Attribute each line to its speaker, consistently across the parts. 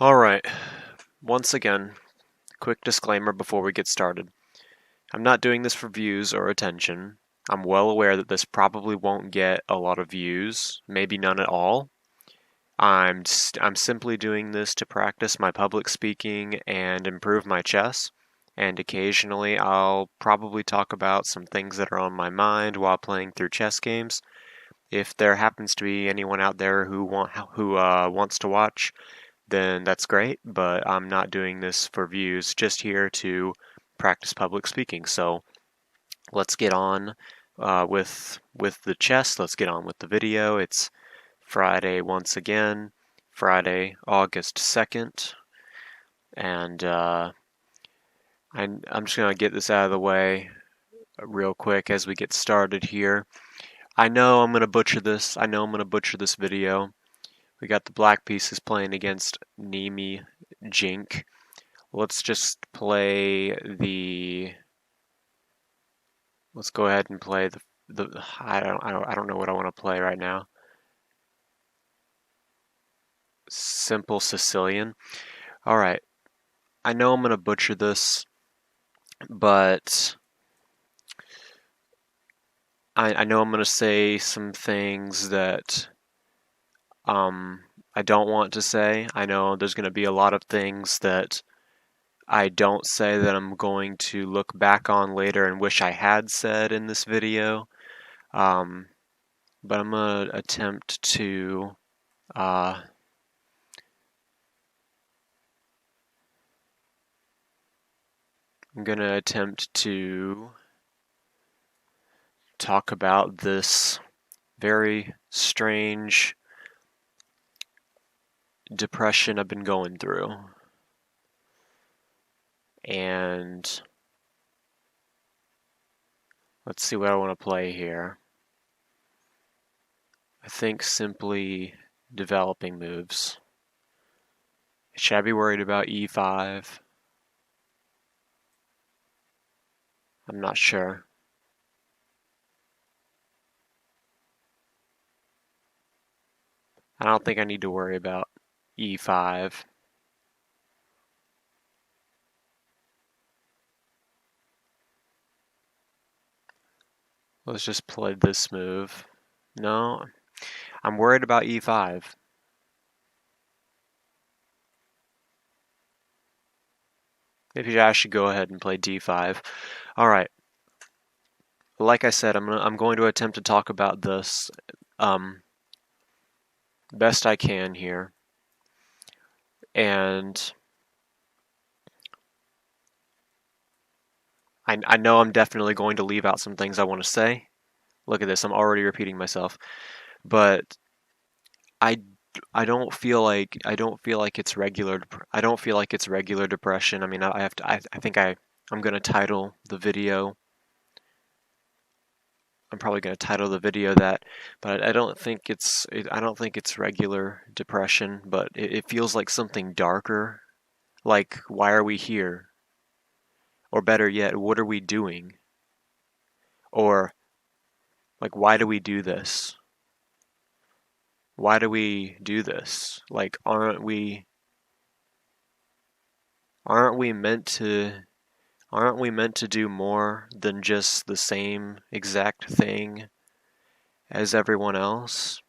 Speaker 1: Alright, once again, quick disclaimer before we get started. I'm not doing this for views or attention. I'm well aware that this probably won't get a lot of views, maybe none at all. I'm simply doing this to practice my public speaking and improve my chess, and occasionally I'll probably talk about some things that are on my mind while playing through chess games. If there happens to be anyone out there who wants to watch, then that's great, but I'm not doing this for views, just here to practice public speaking. So let's get on with the chess. Let's get on with the video. It's Friday once again, Friday, August 2nd, and I'm just gonna get this out of the way real quick as we get started here. I know I'm gonna butcher this. I know I'm gonna butcher this video. We got the black pieces playing against Nimi Jink. Let's just play the. Let's go ahead and play the. I don't know what I want to play right now. Simple Sicilian. All right. I know I'm gonna butcher this, but I know I'm gonna say some things that I don't want to say. I know there's gonna be a lot of things that I don't say that I'm going to look back on later and wish I had said in this video. But I'm going to attempt to talk about this very strange depression I've been going through. And let's see what I want to play here. I think simply developing moves. Should I be worried about e5? I'm not sure. I don't think I need to worry about e5. Let's just play this move. No, I'm worried about e5. Maybe I should go ahead and play d5. All right. Like I said, I'm going to attempt to talk about this best I can here. And I know I'm definitely going to leave out some things I want to say. Look at this, I'm already repeating myself. But I don't feel like it's regular. I don't feel like it's regular depression. I mean, I think I'm gonna title the video. I'm probably gonna title the video that, but I don't think it's regular depression. But it feels like something darker. Like, why are we here? Or better yet, what are we doing? Or like, why do we do this? Why do we do this? Like, aren't we meant to do more than just the same exact thing as everyone else?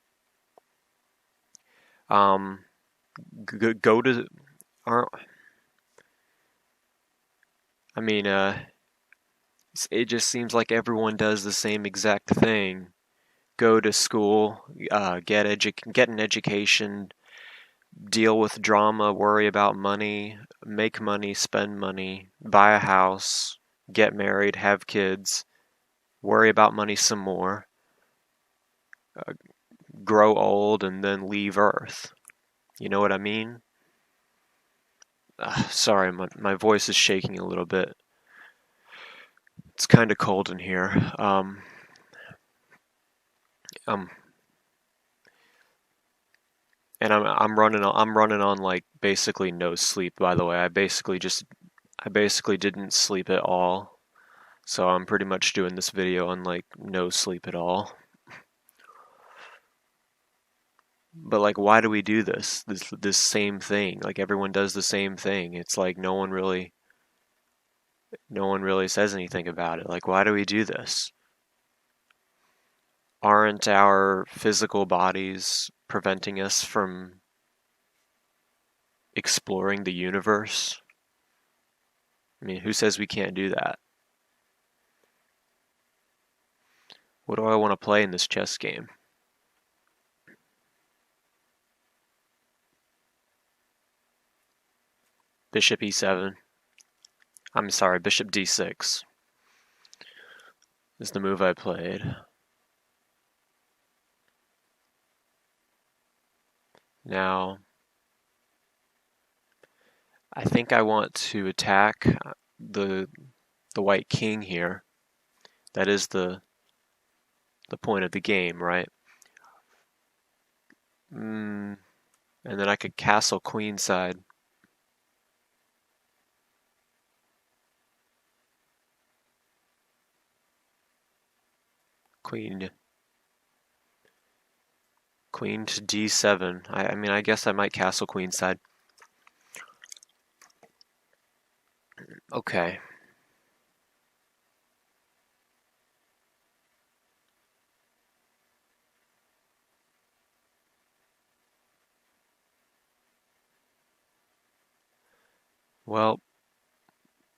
Speaker 1: Go to aren't I mean it just seems like everyone does the same exact thing. Go to school, get an education, deal with drama, worry about money, make money, spend money, buy a house, get married, have kids, worry about money some more, uh, grow old, and then leave Earth. You know what I mean? Sorry, my voice is shaking a little bit. It's kind of cold in here. Um, and I'm running on like basically no sleep. By the way, I basically didn't sleep at all. So I'm pretty much doing this video on like no sleep at all. But like, why do we do this same thing? Like everyone does the same thing. It's like no one really says anything about it. Like, why do we do this? Aren't our physical bodies preventing us from exploring the universe? I mean, who says we can't do that? What do I want to play in this chess game? Bishop e7. I'm sorry, bishop d6 is the move I played. Now, I think I want to attack the white king here. That is the point of the game, right? And then I could castle queenside. Queen to d7. I mean, I guess I might castle queenside. Okay. Well,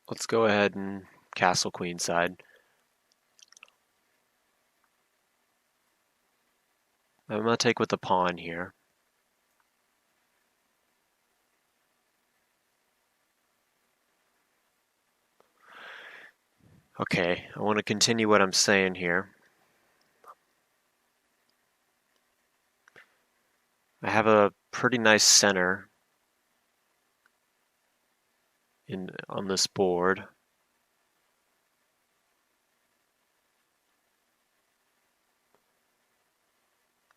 Speaker 1: let's go ahead and castle queenside. I'm going to take with the pawn here. Okay, I want to continue what I'm saying here. I have a pretty nice center on this board.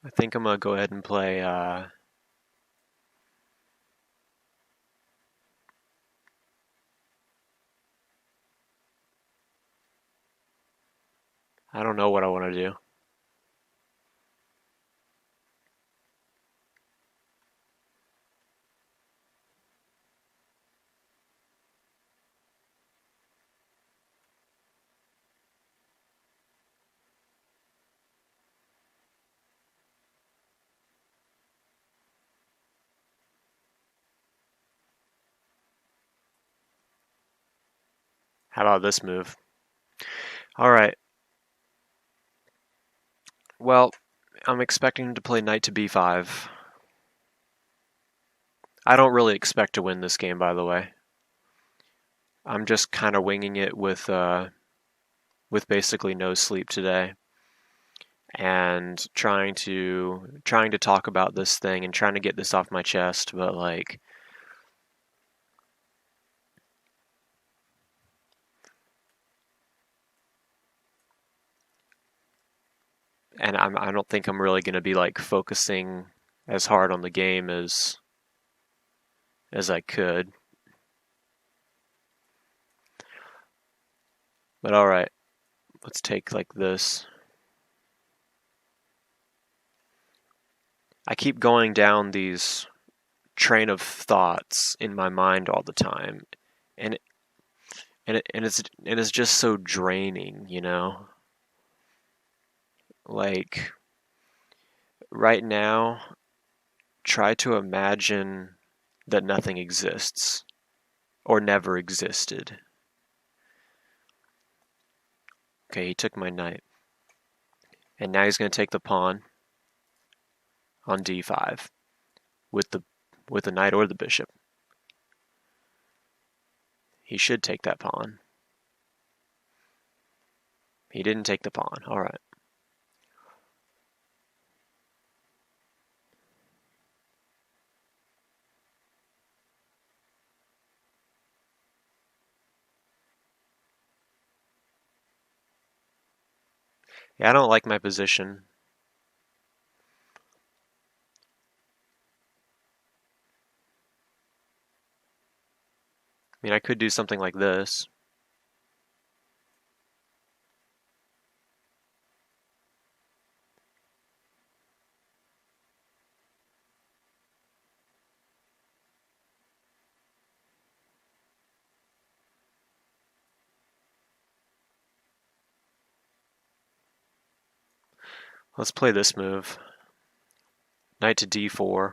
Speaker 1: I think I'm going to go ahead and play I don't know what I want to do. How about this move? All right. Well, I'm expecting to play knight to b5. I don't really expect to win this game, by the way. I'm just kind of winging it with basically no sleep today, and trying to talk about this thing and trying to get this off my chest, but like and I don't think I'm really going to be like focusing as hard on the game as I could. But all right, let's take like this. I keep going down these train of thoughts in my mind all the time, and it's just so draining, you know? Like right now, try to imagine that nothing exists or never existed. Okay, he took my knight. And now he's going to take the pawn on d5 with the knight or the bishop. He should take that pawn. He didn't take the pawn. All right. Yeah, I don't like my position. I mean, I could do something like this. Let's play this move. Knight to d4.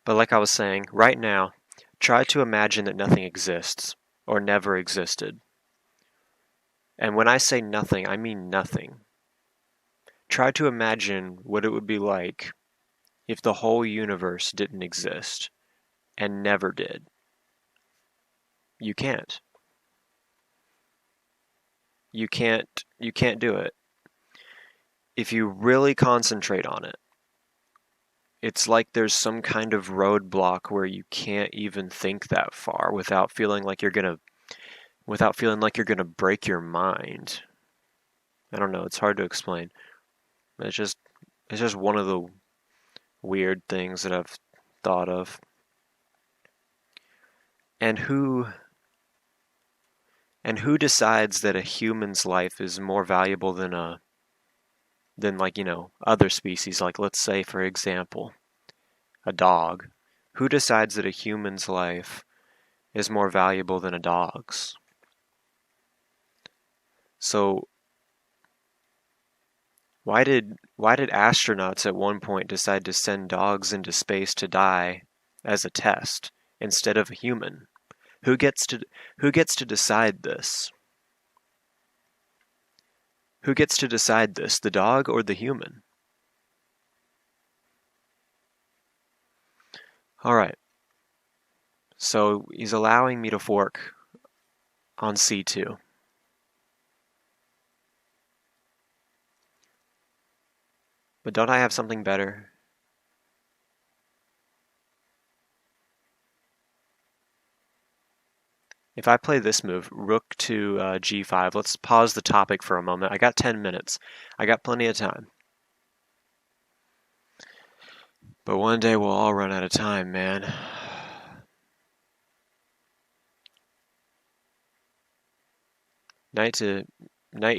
Speaker 1: But like I was saying, right now, try to imagine that nothing exists, or never existed. And when I say nothing, I mean nothing. Try to imagine what it would be like if the whole universe didn't exist, and never did. You can't. You can't do it. If you really concentrate on it, it's like there's some kind of roadblock where you can't even think that far without feeling like you're gonna break your mind. I don't know, it's hard to explain. It's just one of the weird things that I've thought of. And who decides that a human's life is more valuable than other species, like let's say for example, a dog. Who decides that a human's life is more valuable than a dog's? So why did astronauts at one point decide to send dogs into space to die as a test instead of a human? Who gets to decide this? Who gets to decide this, the dog or the human? All right. So he's allowing me to fork on c2. But don't I have something better? If I play this move, rook to g5, let's pause the topic for a moment. I got 10 minutes. I got plenty of time. But one day we'll all run out of time, man. Knight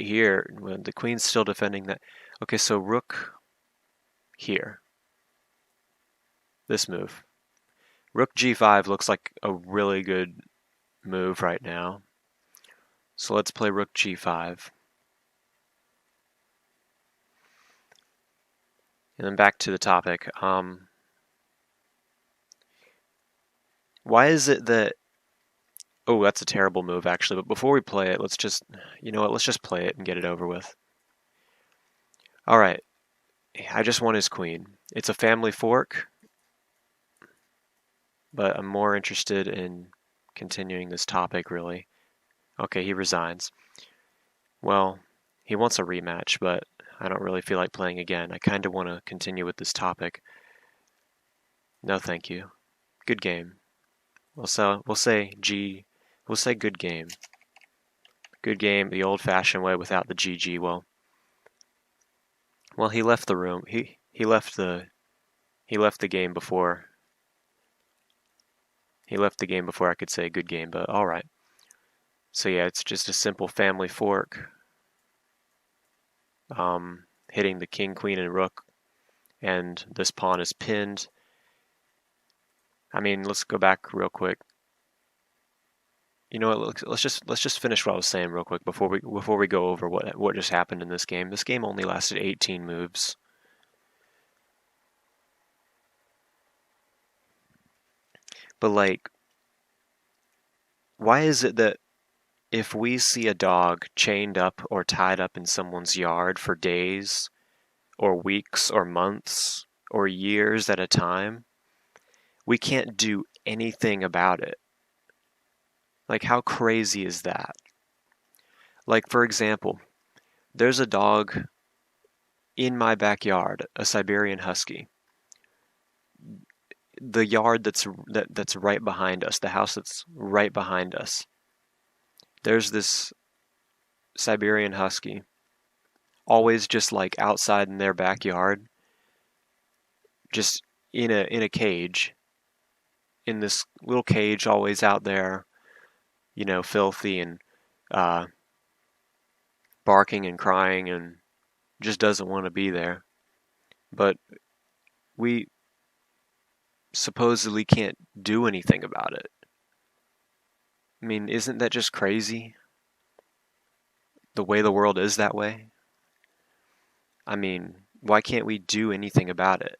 Speaker 1: here, when the queen's still defending that. Okay, so rook here. This move. Rook g5 looks like a really good move right now. So let's play rook g5. And then back to the topic. Why is it that... Oh, that's a terrible move, actually. But before we play it, let's just... You know what? Let's just play it and get it over with. All right. I just won his queen. It's a family fork. But I'm more interested in continuing this topic, really. Okay, he resigns. Well, he wants a rematch, but I don't really feel like playing again. I kind of want to continue with this topic. No, thank you. Good game. We'll say good game. Good game the old-fashioned way without the GG. Well, he left the room. He left the game before. He left the game before I could say good game, but all right. So yeah, it's just a simple family fork. Hitting the king, queen, and rook, and this pawn is pinned. I mean, let's go back real quick. You know what? Let's just finish what I was saying real quick before we go over what just happened in this game. This game only lasted 18 moves. But like, why is it that if we see a dog chained up or tied up in someone's yard for days or weeks or months or years at a time, we can't do anything about it? Like, how crazy is that? Like, for example, there's a dog in my backyard, a Siberian Husky. The yard that's right behind us, the house that's right behind us. There's this Siberian Husky, always just like outside in their backyard, just in a cage, in this little cage, always out there, you know, filthy and barking and crying and just doesn't want to be there. But we supposedly can't do anything about it. I mean, isn't that just crazy? The way the world is that way? I mean, why can't we do anything about it?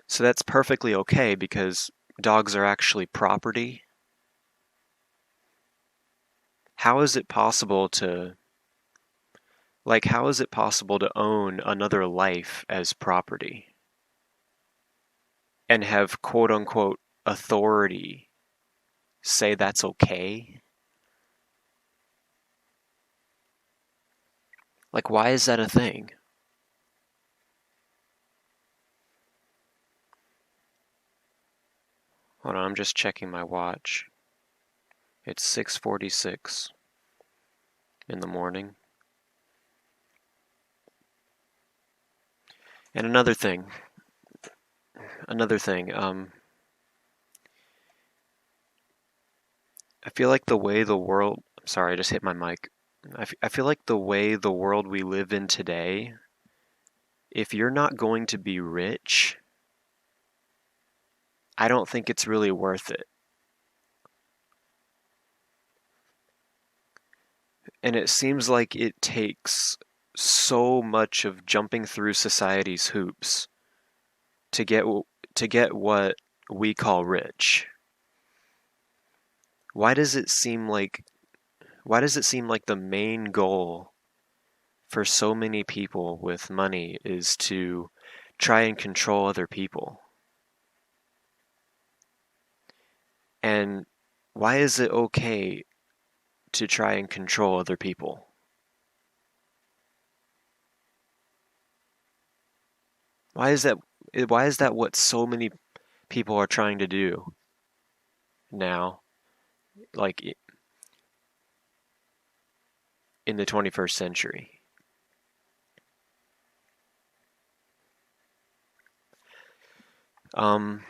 Speaker 1: So that's perfectly okay because dogs are actually property. How is it possible to, how is it possible to own another life as property and have quote unquote authority say that's okay? Like, why is that a thing? Hold on, I'm just checking my watch. It's 6:46 in the morning. And another thing, I feel like the way the world, I'm sorry, I just hit my mic. I feel like the way the world we live in today, if you're not going to be rich, I don't think it's really worth it. And it seems like it takes so much of jumping through society's hoops to get what we call rich. Why does it seem like the main goal for so many people with money is to try and control other people? And why is it okay to try and control other people? Why is that what so many people are trying to do now, like in the 21st century? Um,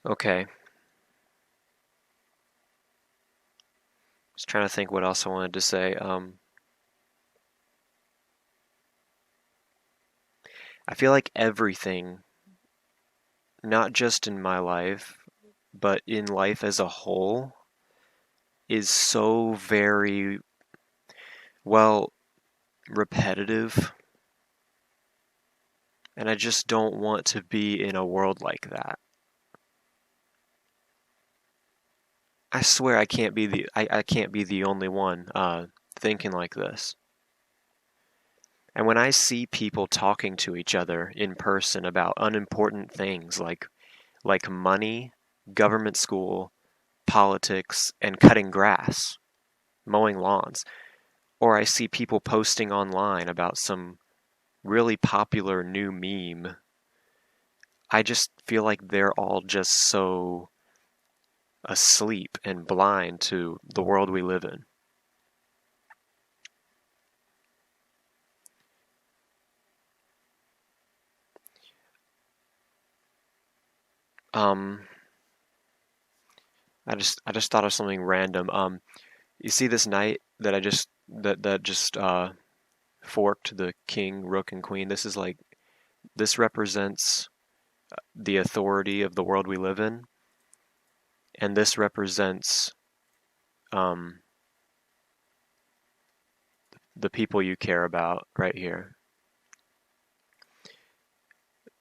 Speaker 1: okay. Just trying to think what else I wanted to say. I feel like everything, not just in my life, but in life as a whole, is so very, well, repetitive. And I just don't want to be in a world like that. I swear I can't be the only one thinking like this. And when I see people talking to each other in person about unimportant things like money, government school, politics, and cutting grass, mowing lawns, or I see people posting online about some really popular new meme, I just feel like they're all just so asleep and blind to the world we live in. Um, I just thought of something random. You see this knight that I just that just forked the king, rook, and queen. This represents the authority of the world we live in, and this represents um, the people you care about right here.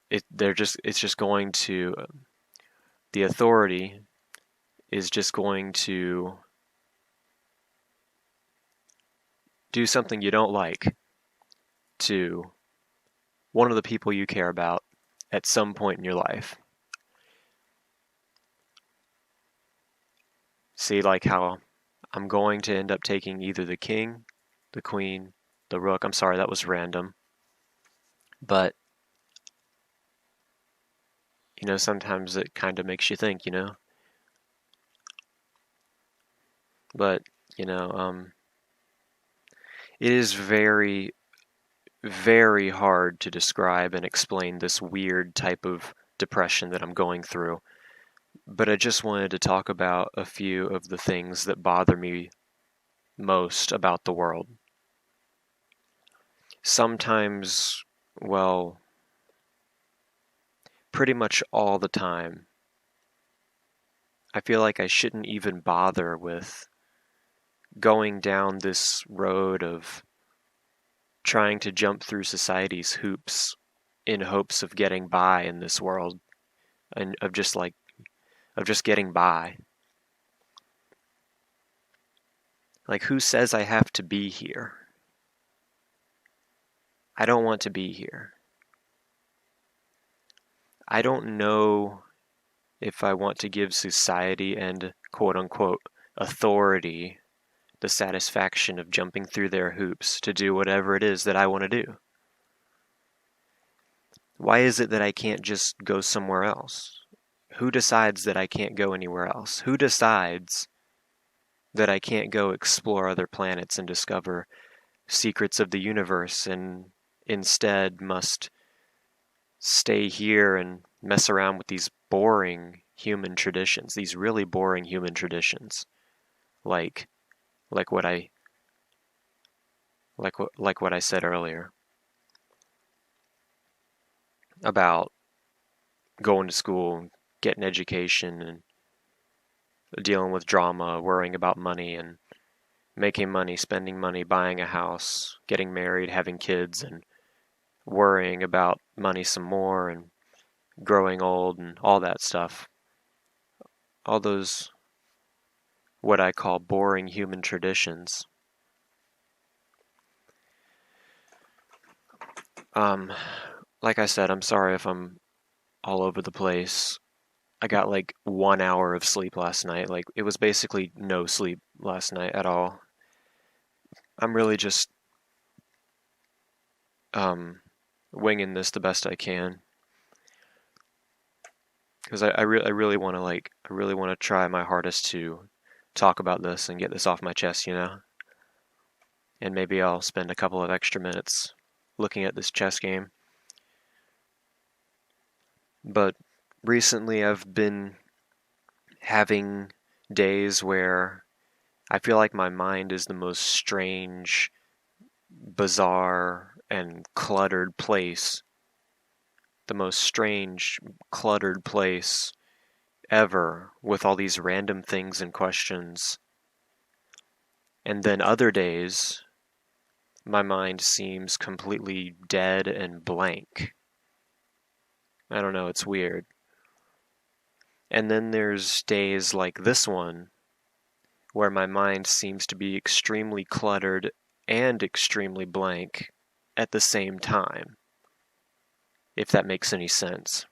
Speaker 1: It's just going to the authority is just going to do something you don't like to one of the people you care about at some point in your life. See, like how I'm going to end up taking either the king, the queen, the rook. I'm sorry, that was random. But, sometimes it kind of makes you think, But, you know, um, it is very, very hard to describe and explain this weird type of depression that I'm going through. But I just wanted to talk about a few of the things that bother me most about the world. Sometimes, well, pretty much all the time, I feel like I shouldn't even bother with going down this road of trying to jump through society's hoops in hopes of getting by in this world and of just getting by. Like, who says I have to be here? I don't want to be here. I don't know if I want to give society and quote unquote authority the satisfaction of jumping through their hoops to do whatever it is that I want to do. Why is it that I can't just go somewhere else? Who decides that I can't go anywhere else? Who decides that I can't go explore other planets and discover secrets of the universe and instead must stay here and mess around with these boring human traditions, these really boring human traditions, like what I said earlier about going to school, getting education, and dealing with drama, worrying about money and making money, spending money, buying a house, getting married, having kids, and worrying about money some more and growing old and all that stuff. All those what I call boring human traditions. Like I said, I'm sorry if I'm all over the place. I got like 1 hour of sleep last night. Like, it was basically no sleep last night at all. I'm really just winging this the best I can because I really want to try my hardest to talk about this and get this off my chest, And maybe I'll spend a couple of extra minutes looking at this chess game. But recently I've been having days where I feel like my mind is the most strange, bizarre, and cluttered place. The most strange, cluttered place ever, with all these random things and questions. And then other days, my mind seems completely dead and blank. I don't know, it's weird. And then there's days like this one, where my mind seems to be extremely cluttered and extremely blank at the same time, if that makes any sense.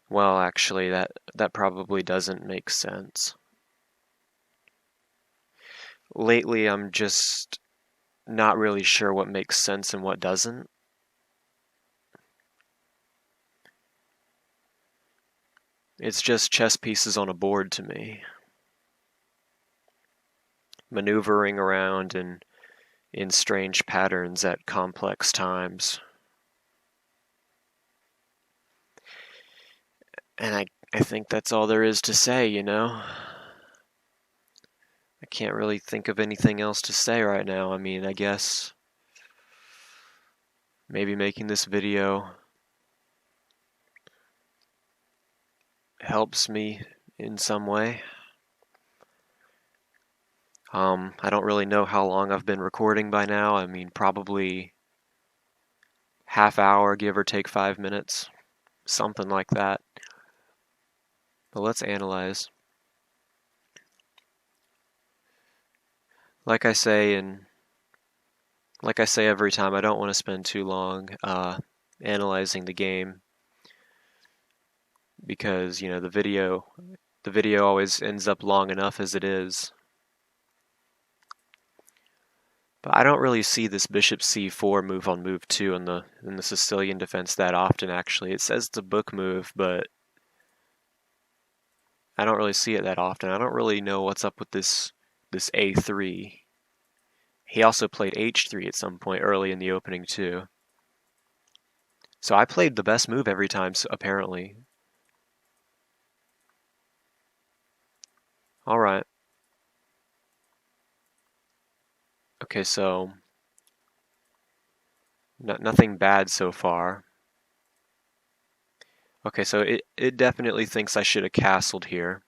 Speaker 1: Well, actually, that probably doesn't make sense. Lately, I'm just not really sure what makes sense and what doesn't. It's just chess pieces on a board to me, maneuvering around in strange patterns at complex times. And I think that's all there is to say, I can't really think of anything else to say right now. I mean, I guess maybe making this video helps me in some way. I don't really know how long I've been recording by now. I mean, probably half hour, give or take 5 minutes, something like that. But let's analyze. Like I say every time, I don't want to spend too long analyzing the game because, the video always ends up long enough as it is. But I don't really see this bishop c4 move on move 2 in the Sicilian defense that often, actually. It says it's a book move, but I don't really see it that often. I don't really know what's up with this a3. He also played h3 at some point early in the opening too. So I played the best move every time, apparently. Alright. Okay, so nothing bad so far. Okay, so it definitely thinks I should have castled here.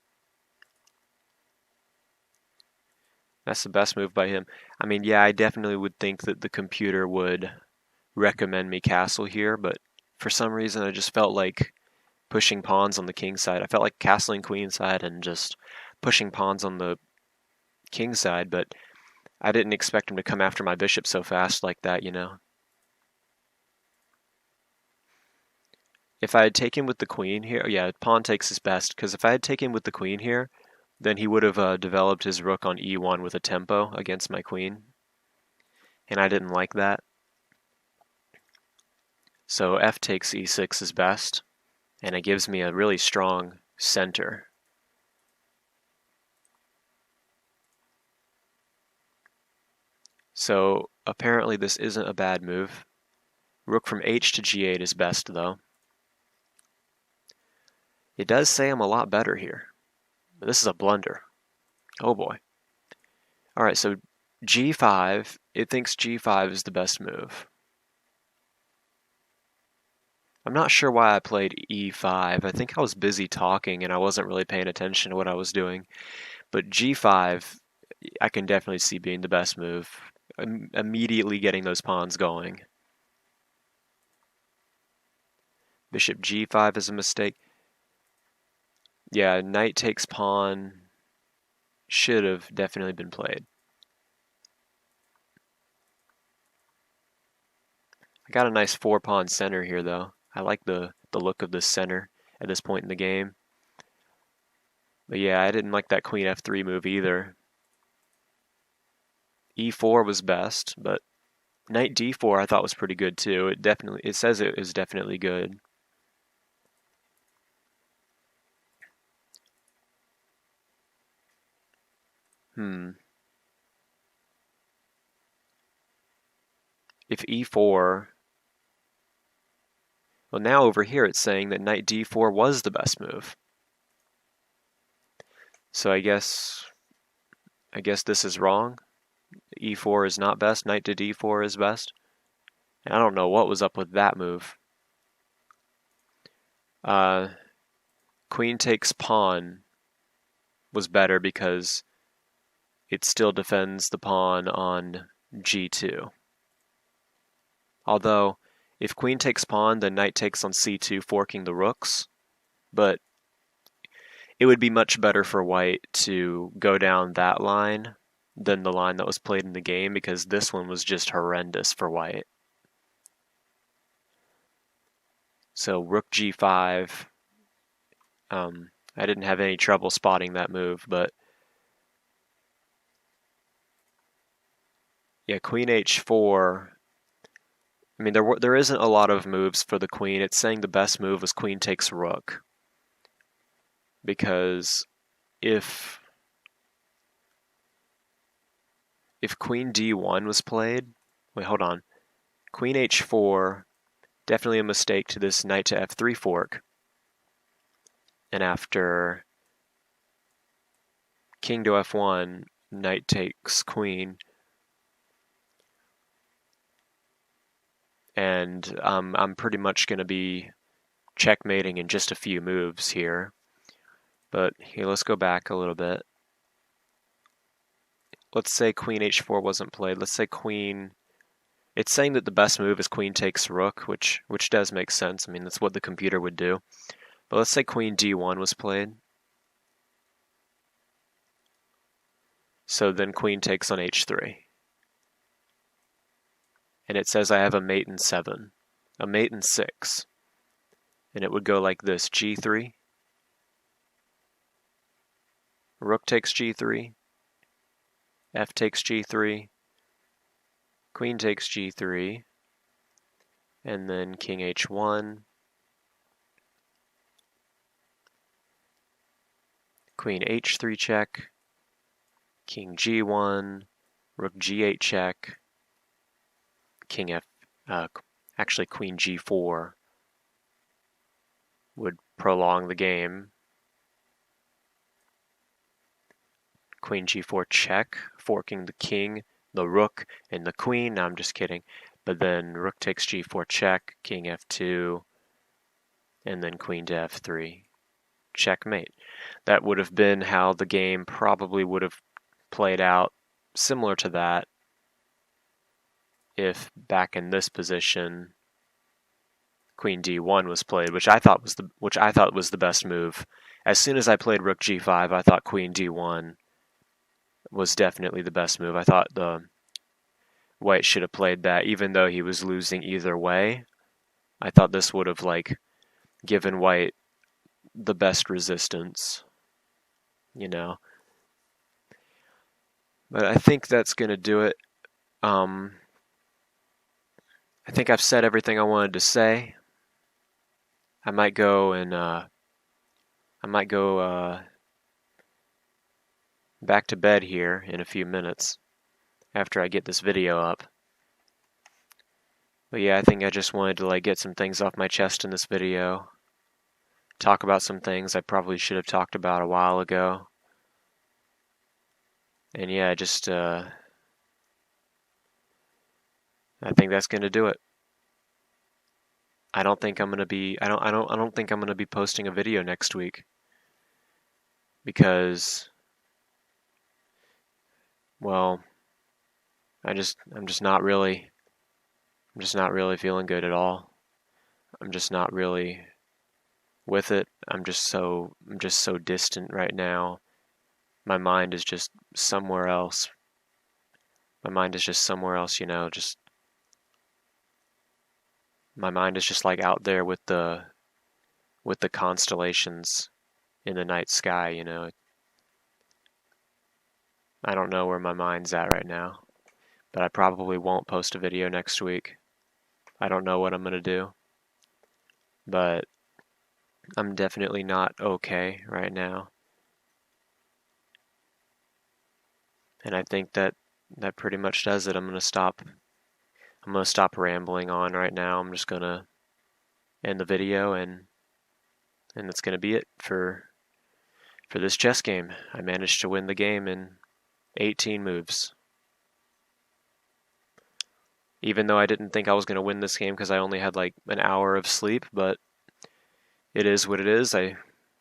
Speaker 1: That's the best move by him. I mean, yeah, I definitely would think that the computer would recommend me castle here, but for some reason I just felt like pushing pawns on the king side. I felt like castling queen side and just pushing pawns on the king side, but I didn't expect him to come after my bishop so fast like that, you know. If I had taken with the queen here, yeah, pawn takes is best, because if I had taken with the queen here, then he would have developed his rook on e1 with a tempo against my queen, and I didn't like that. So f takes e6 is best, and it gives me a really strong center. So apparently this isn't a bad move. Rook from h to g8 is best, though. It does say I'm a lot better here, but this is a blunder. Oh boy. Alright, so g5, it thinks g5 is the best move. I'm not sure why I played e5. I think I was busy talking and I wasn't really paying attention to what I was doing. But g5, I can definitely see being the best move. Immediately getting those pawns going. Bishop g5 is a mistake. Yeah, knight takes pawn should have definitely been played. I got a nice 4-pawn center here, though. I like the look of the center at this point in the game. But yeah, I didn't like that queen f3 move either. e4 was best, but knight d4 I thought was pretty good too. It says it is definitely good. If e4, well, now over here it's saying that knight d4 was the best move. So I guess this is wrong. e4 is not best. Knight to d4 is best. And I don't know what was up with that move. Queen takes pawn was better because it still defends the pawn on g2. Although, if queen takes pawn, then knight takes on c2, forking the rooks. But it would be much better for white to go down that line than the line that was played in the game, because this one was just horrendous for white. So rook g5, I didn't have any trouble spotting that move, but yeah, queen h4. I mean, there isn't a lot of moves for the queen. It's saying the best move was queen takes rook, because if queen d1 was played, wait, hold on, queen h4, definitely a mistake to this knight to f3 fork, and after king to f1, knight takes queen, and I'm pretty much going to be checkmating in just a few moves here. But here, let's go back a little bit. Let's say queen h4 wasn't played. Let's say queen. It's saying that the best move is queen takes rook, which does make sense. I mean, that's what the computer would do. But let's say queen d1 was played. So then queen takes on h3. And it says I have a mate in 7, a mate in 6. And it would go like this: g3, rook takes g3, f takes g3, queen takes g3, and then king h1, queen h3 check, king g1, rook g8 check, king f, actually queen g4 would prolong the game. Queen g4 check, forking the king, the rook, and the queen. No, I'm just kidding. But then rook takes g4 check, king f2, and then queen to f3. Checkmate. That would have been how the game probably would have played out, similar to that, if back in this position queen d1 was played, which I thought was the best move. As soon as I played rook g5, I thought queen d1 was definitely the best move. I thought the white should have played that, even though he was losing either way. I thought this would have given white the best resistance, you know. But I think that's gonna do it. I think I've said everything I wanted to say. I might go back to bed here in a few minutes after I get this video up. But yeah, I think I just wanted to get some things off my chest in this video. Talk about some things I probably should have talked about a while ago. And yeah, just I think that's gonna do it. I don't think I'm gonna be I don't think I'm gonna be posting a video next week, because, well, I'm just not really feeling good at all. I'm just not really with it. I'm just so distant right now. My mind is just somewhere else. My mind is just somewhere else, just my mind is just out there with the constellations in the night sky, I don't know where my mind's at right now, but I probably won't post a video next week. I don't know what I'm gonna do, but I'm definitely not okay right now. And I think that pretty much does it. I'm gonna stop rambling on right now. I'm just gonna end the video, and that's gonna be it for this chess game. I managed to win the game in 18 moves. Even though I didn't think I was gonna win this game because I only had an hour of sleep, but it is what it is. I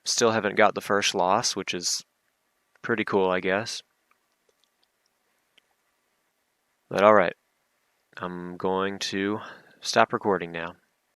Speaker 1: still haven't got the first loss, which is pretty cool, I guess. But alright, I'm going to stop recording now.